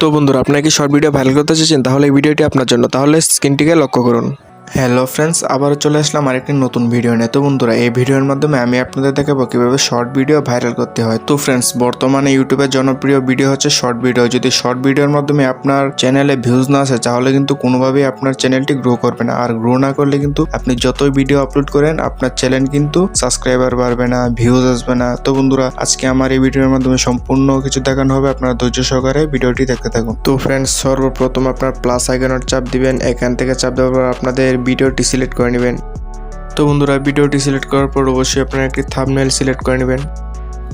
তো বন্ধুরা, আপনারা কি শর্ট ভিডিও ভাইরাল করতে চাইছেন? তাহলে এই ভিডিওটি আপনার জন্য। তাহলে স্ক্রিনটিকে লক্ষ্য করুন। হ্যালো ফ্রেন্ডস, আবারও চলে আসলাম আরেকটি নতুন ভিডিও নিয়ে। তো বন্ধুরা, এই ভিডিওর মাধ্যমে আমি আপনাদের দেখাবো কিভাবে শর্ট ভিডিও ভাইরাল করতে হয়। তো ফ্রেন্ডস, বর্তমানে ইউটিউবের জনপ্রিয় ভিডিও হচ্ছে শর্ট ভিডিও। যদি শর্ট ভিডিওর মাধ্যমে আপনার চ্যানেলে ভিউজ না আসে, তাহলে কিন্তু কোনোভাবেই আপনার চ্যানেলটি গ্রো করবে না। আর গ্রো না করলে কিন্তু আপনি যতই ভিডিও আপলোড করেন, আপনার চ্যানেল কিন্তু সাবস্ক্রাইবার বাড়বে না, ভিউজ আসবে না। তো বন্ধুরা, আজকে আমার এই ভিডিওর মাধ্যমে সম্পূর্ণ কিছু দেখানো হবে। আপনারা ধৈর্য সহকারে ভিডিওটি দেখতে থাকুন। তো ফ্রেন্ডস, সর্বপ্রথম আপনার প্লাস আইকনের চাপ দিবেন। এখান থেকে চাপ দেওয়ার পর আপনাদের ভিডিওটি সিলেক্ট করে নেবেন। তো বন্ধুরা, ভিডিওটি সিলেক্ট করার পর অবশ্যই আপনারা একটি থাম্বনেল সিলেক্ট করে নেবেন।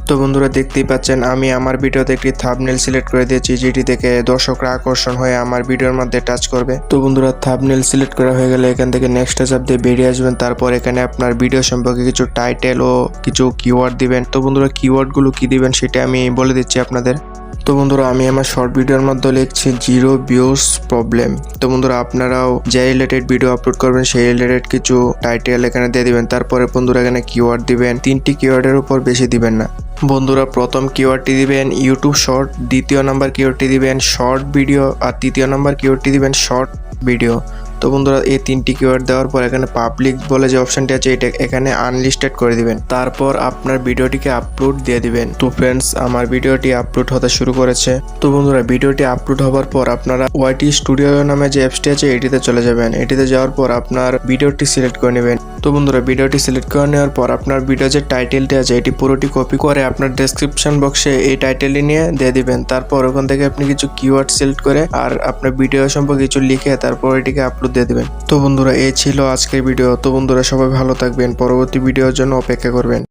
তো বন্ধুরা, দেখতেই পাচ্ছেন আমি আমার ভিডিওতে একটি থাম্বনেল সিলেক্ট করে দিয়েছি, যেটি থেকে দর্শকরা আকর্ষণ হয়ে আমার ভিডিওর মধ্যে টাচ করবে। তো বন্ধুরা, থাম্বনেল সিলেক্ট করা হয়ে গেলে এখান থেকে নেক্সট চাপ দিয়ে বেরিয়ে আসবেন। তারপর এখানে আপনার ভিডিও সম্পর্কে কিছু টাইটেল ও কিছু কিওয়ার্ড দিবেন। তো বন্ধুরা, কিওয়ার্ডগুলো কি দিবেন সেটা আমি বলে দিচ্ছি আপনাদের। তো বন্ধুরা, আমি আমার শর্ট ভিডিওর মধ্যে লিখছি 0 ভিউজ প্রবলেম। তো বন্ধুরা, আপনারাও যে রিলেটেড ভিডিও আপলোড করবেন সেই রিলেটেড কিছু টাইটেল এখানে দিয়ে দিবেন। তারপরে বন্ধুরা, এখানে কিওয়ার্ড দিবেন। 3টি কিওয়ার্ডের উপর বেশি দিবেন না। বন্ধুরা, প্রথম কিওয়ার্ডটি দিবেন ইউটিউব শর্ট, দ্বিতীয় নাম্বার কিওয়ার্ডটি দিবেন শর্ট ভিডিও, আর তৃতীয় নাম্বার কিওয়ার্ডটি দিবেন শর্ট ভিডিও। তো বন্ধুরা, এই 3টি কিওয়ার্ড দেওয়ার পর এখানে পাবলিক বলে যে অপশনটি আছে, এটা এখানে আনলিস্টেড করে দিবেন। তারপর আপনার ভিডিওটিকে আপলোড দিয়ে দিবেন। তো ফ্রেন্ডস, আমার ভিডিওটি আপলোড হতে শুরু করেছে। তো বন্ধুরা, ভিডিওটি আপলোড হওয়ার পর আপনারা ওয়াইটি স্টুডিও নামে যে অ্যাপসটি আছে এটিতে চলে যাবেন। এটিতে যাওয়ার পর আপনার ভিডিওটি সিলেক্ট করে নেবেন। তো বন্ধুরা, ভিডিওটি সিলেক্ট করে নেওয়ার পর আপনার ভিডিও যে টাইটেলটি আছে এটি পুরোটি কপি করে আপনার ডেসক্রিপশন বক্সে এই টাইটেলটি নিয়ে দিয়ে দিবেন। তারপর ওখান থেকে আপনি কিছু কিওয়ার্ড সিলেক্ট করে আর আপনার ভিডিও সম্পর্কে কিছু লিখে তারপর এটিকে আপলোড দিয়ে দিবেন। তো বন্ধুরা, এই ছিল আজকের ভিডিও। তো বন্ধুরা, সবাই ভালো থাকবেন, পরবর্তী ভিডিওর জন্য অপেক্ষা করবেন।